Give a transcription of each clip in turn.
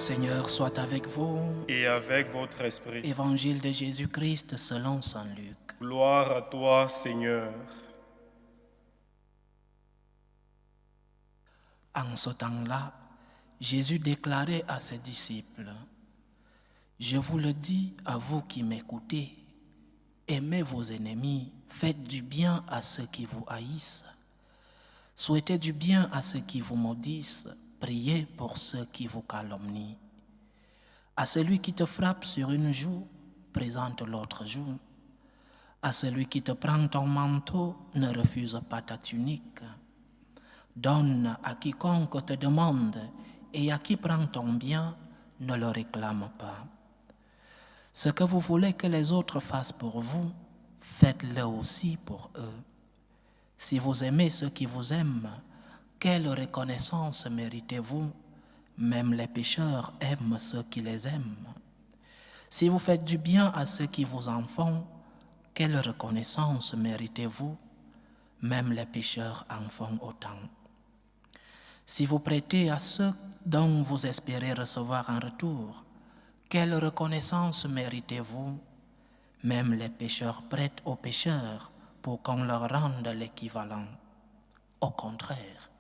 Seigneur soit avec vous. Et avec votre esprit. Évangile de Jésus-Christ selon saint Luc. Gloire à toi, Seigneur. En ce temps-là, Jésus déclarait à ses disciples: « Je vous le dis à vous qui m'écoutez, aimez vos ennemis, faites du bien à ceux qui vous haïssent, souhaitez du bien à ceux qui vous maudissent, priez pour ceux qui vous calomnient. À celui qui te frappe sur une joue, présente l'autre joue. À celui qui te prend ton manteau, ne refuse pas ta tunique. Donne à quiconque te demande, et à qui prend ton bien, ne le réclame pas. Ce que vous voulez que les autres fassent pour vous, faites-le aussi pour eux. Si vous aimez ceux qui vous aiment, quelle reconnaissance méritez-vous? Même les pécheurs aiment ceux qui les aiment. Si vous faites du bien à ceux qui vous en font, quelle reconnaissance méritez-vous? Même les pécheurs en font autant. Si vous prêtez à ceux dont vous espérez recevoir un retour, quelle reconnaissance méritez-vous? Même les pécheurs prêtent aux pécheurs pour qu'on leur rende l'équivalent. Au contraire,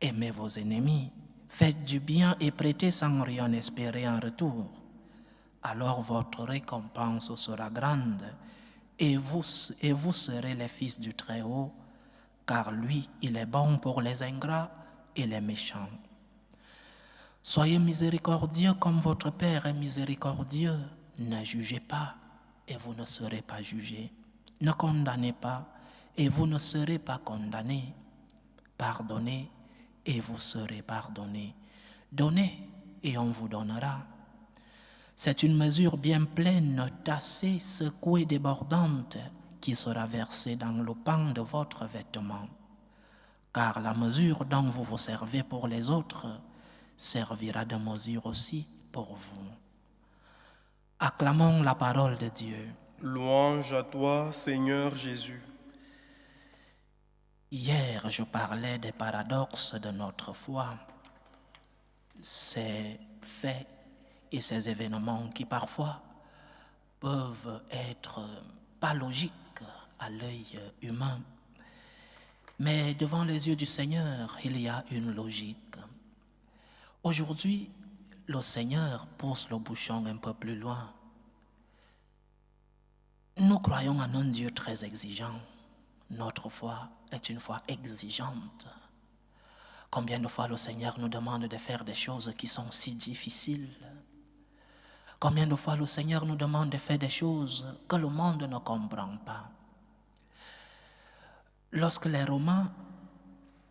aimez vos ennemis, faites du bien et prêtez sans rien espérer en retour. Alors votre récompense sera grande et vous serez les fils du Très-Haut, car lui, il est bon pour les ingrats et les méchants. Soyez miséricordieux comme votre Père est miséricordieux. Ne jugez pas et vous ne serez pas jugés. Ne condamnez pas et vous ne serez pas condamnés. Pardonnez et vous serez pardonnés. Donnez et on vous donnera. C'est une mesure bien pleine, tassée, secouée, débordante, qui sera versée dans le pan de votre vêtement. Car la mesure dont vous vous servez pour les autres servira de mesure aussi pour vous. Acclamons la parole de Dieu. Louange à toi, Seigneur Jésus. Hier, je parlais des paradoxes de notre foi, ces faits et ces événements qui parfois peuvent être pas logiques à l'œil humain. Mais devant les yeux du Seigneur, il y a une logique. Aujourd'hui, le Seigneur pousse le bouchon un peu plus loin. Nous croyons en un Dieu très exigeant. Notre foi est une foi exigeante. Combien de fois le Seigneur nous demande de faire des choses qui sont si difficiles? Combien de fois le Seigneur nous demande de faire des choses que le monde ne comprend pas? Lorsque les Romains,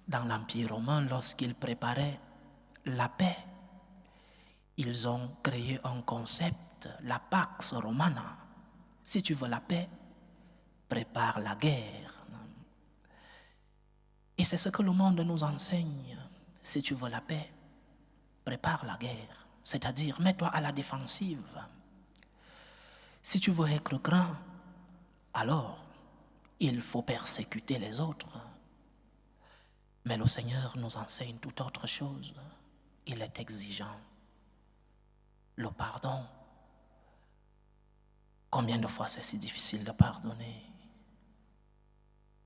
dans l'Empire romain, lorsqu'ils préparaient la paix, ils ont créé un concept, la Pax Romana. Si tu veux la paix, prépare la guerre. Et c'est ce que le monde nous enseigne. Si tu veux la paix, prépare la guerre. C'est-à-dire, mets-toi à la défensive. Si tu veux être grand, alors il faut persécuter les autres. Mais le Seigneur nous enseigne toute autre chose. Il est exigeant. Le pardon. Combien de fois c'est si difficile de pardonner?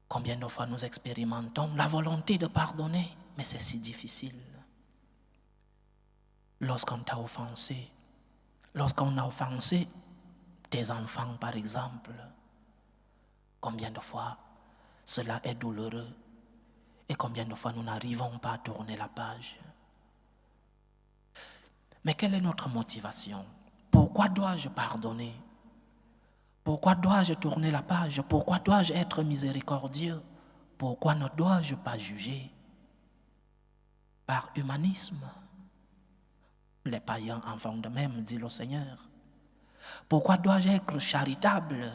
Combien de fois nous expérimentons la volonté de pardonner, mais c'est si difficile. Lorsqu'on t'a offensé, lorsqu'on a offensé tes enfants par exemple, combien de fois cela est douloureux et combien de fois nous n'arrivons pas à tourner la page. Mais quelle est notre motivation? Pourquoi dois-je pardonner? Pourquoi dois-je tourner la page? Pourquoi dois-je être miséricordieux? Pourquoi ne dois-je pas juger? Par humanisme. Les païens en font de même, dit le Seigneur. Pourquoi dois-je être charitable?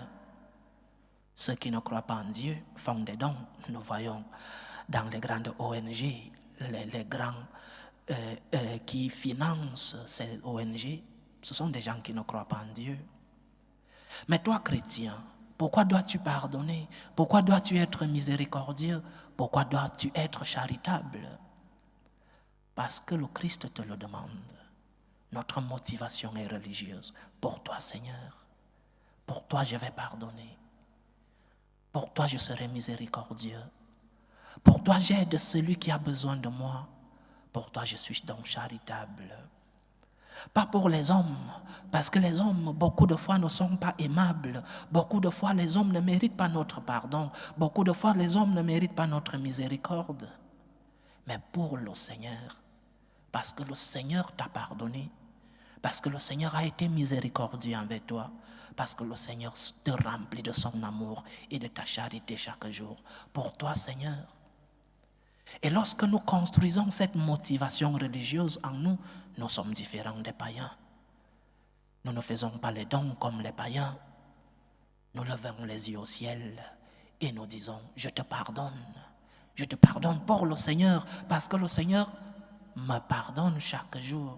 Ceux qui ne croient pas en Dieu font des dons. Nous voyons dans les grandes ONG, les grands qui financent ces ONG, ce sont des gens qui ne croient pas en Dieu. Mais toi, chrétien, pourquoi dois-tu pardonner? Pourquoi dois-tu être miséricordieux? Pourquoi dois-tu être charitable? Parce que le Christ te le demande. notre motivation est religieuse. Pour toi, Seigneur, pour toi, je vais pardonner. Pour toi, je serai miséricordieux. Pour toi, j'aide celui qui a besoin de moi. Pour toi, je suis donc charitable. Pas pour les hommes, parce que les hommes, beaucoup de fois, ne sont pas aimables. Beaucoup de fois, les hommes ne méritent pas notre pardon. Beaucoup de fois, les hommes ne méritent pas notre miséricorde. Mais pour le Seigneur, parce que le Seigneur t'a pardonné, parce que le Seigneur a été miséricordieux avec toi, parce que le Seigneur te remplit de son amour et de ta charité chaque jour. Pour toi, Seigneur. Et lorsque nous construisons cette motivation religieuse en nous, nous sommes différents des païens. Nous ne faisons pas les dons comme les païens. Nous levons les yeux au ciel et nous disons, je te pardonne. Je te pardonne pour le Seigneur, parce que le Seigneur me pardonne chaque jour.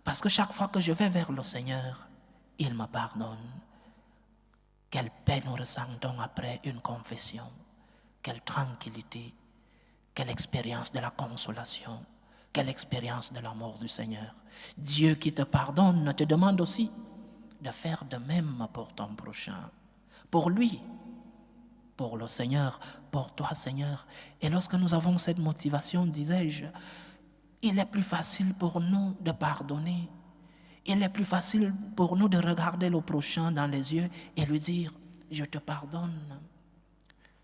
Parce que chaque fois que je vais vers le Seigneur, il me pardonne. Quelle paix nous ressentons après une confession. Quelle tranquillité. Quelle expérience de la consolation. Quelle expérience de l'amour du Seigneur. Dieu qui te pardonne te demande aussi de faire de même pour ton prochain. Pour lui, pour le Seigneur, pour toi Seigneur. Et lorsque nous avons cette motivation, disais-je, il est plus facile pour nous de pardonner. Il est plus facile pour nous de regarder le prochain dans les yeux et lui dire, je te pardonne,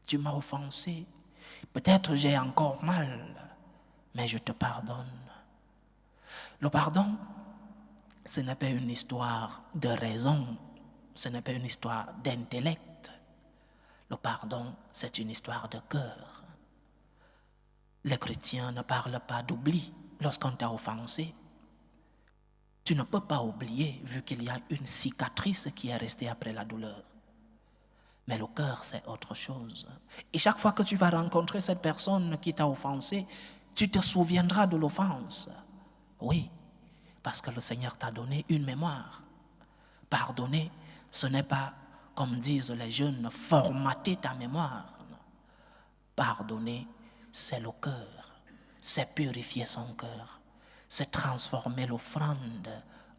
tu m'as offensé, peut-être j'ai encore mal, mais je te pardonne. Le pardon, ce n'est pas une histoire de raison, ce n'est pas une histoire d'intellect. Le pardon, c'est une histoire de cœur. Les chrétiens ne parlent pas d'oubli lorsqu'on t'a offensé. Tu ne peux pas oublier vu qu'il y a une cicatrice qui est restée après la douleur. Mais le cœur, c'est autre chose. Et chaque fois que tu vas rencontrer cette personne qui t'a offensé, tu te souviendras de l'offense. Oui, parce que le Seigneur t'a donné une mémoire. Pardonner, ce n'est pas, comme disent les jeunes, formater ta mémoire. Pardonner, c'est le cœur. C'est purifier son cœur. C'est transformer l'offrande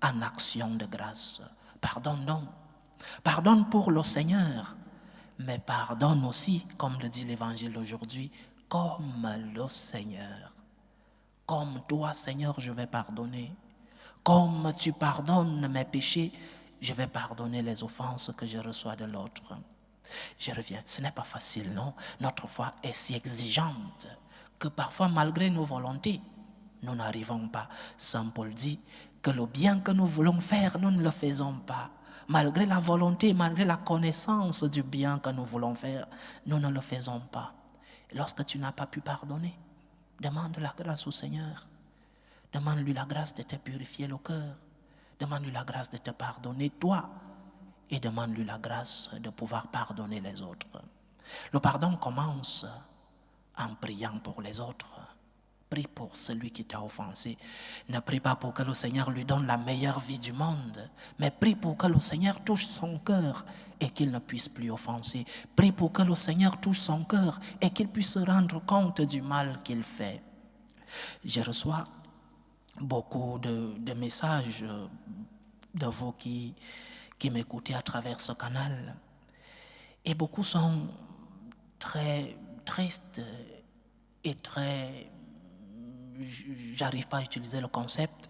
en action de grâce. Pardonne donc. Pardonne pour le Seigneur, mais pardonne aussi, comme le dit l'Évangile d'aujourd'hui, comme le Seigneur. Comme toi, Seigneur, je vais pardonner. Comme tu pardonnes mes péchés, je vais pardonner les offenses que je reçois de l'autre. Je reviens, ce n'est pas facile, non? Notre foi est si exigeante que parfois, malgré nos volontés, nous n'arrivons pas. Saint Paul dit que le bien que nous voulons faire, nous ne le faisons pas. Malgré la volonté, malgré la connaissance du bien que nous voulons faire, nous ne le faisons pas. Et lorsque tu n'as pas pu pardonner, demande la grâce au Seigneur. Demande-lui la grâce de te purifier le cœur. Demande-lui la grâce de te pardonner toi. Et demande-lui la grâce de pouvoir pardonner les autres. Le pardon commence en priant pour les autres. Prie pour celui qui t'a offensé. Ne prie pas pour que le Seigneur lui donne la meilleure vie du monde, mais prie pour que le Seigneur touche son cœur et qu'il ne puisse plus offenser. Prie pour que le Seigneur touche son cœur et qu'il puisse se rendre compte du mal qu'il fait. Je reçois beaucoup de messages de vous qui m'écoutez à travers ce canal. Et beaucoup sont très tristes et très... J'arrive pas à utiliser le concept,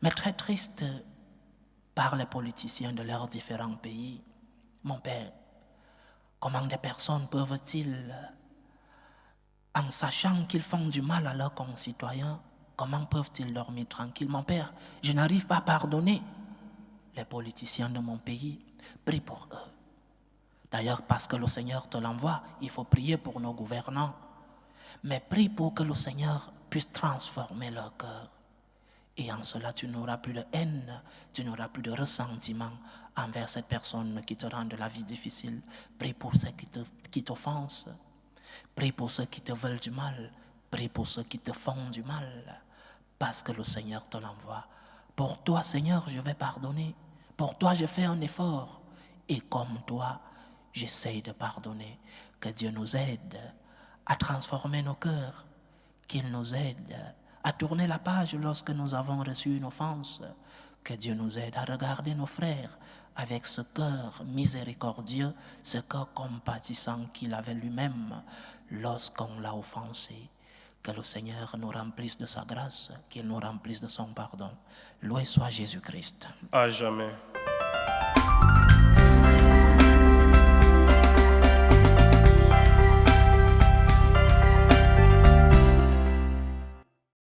mais très tristes par les politiciens de leurs différents pays. Mon Père, comment des personnes peuvent-ils, en sachant qu'ils font du mal à leurs concitoyens, comment peuvent-ils dormir tranquilles? Mon Père, je n'arrive pas à pardonner les politiciens de mon pays. Prie pour eux. D'ailleurs, parce que le Seigneur te l'envoie, il faut prier pour nos gouvernants. Mais prie pour que le Seigneur puisse transformer leur cœur. Et en cela, tu n'auras plus de haine, tu n'auras plus de ressentiment envers cette personne qui te rend la vie difficile. Prie pour ceux qui t'offensent. Prie pour ceux qui te veulent du mal. Prie pour ceux qui te font du mal. Parce que le Seigneur te l'envoie. Pour toi, Seigneur, je vais pardonner. Pour toi, je fais un effort. Et comme toi, j'essaye de pardonner. Que Dieu nous aide à transformer nos cœurs. Qu'il nous aide à tourner la page lorsque nous avons reçu une offense. Que Dieu nous aide à regarder nos frères avec ce cœur miséricordieux, ce cœur compatissant qu'il avait lui-même lorsqu'on l'a offensé. Que le Seigneur nous remplisse de sa grâce, qu'il nous remplisse de son pardon. Loué soit Jésus-Christ. À jamais.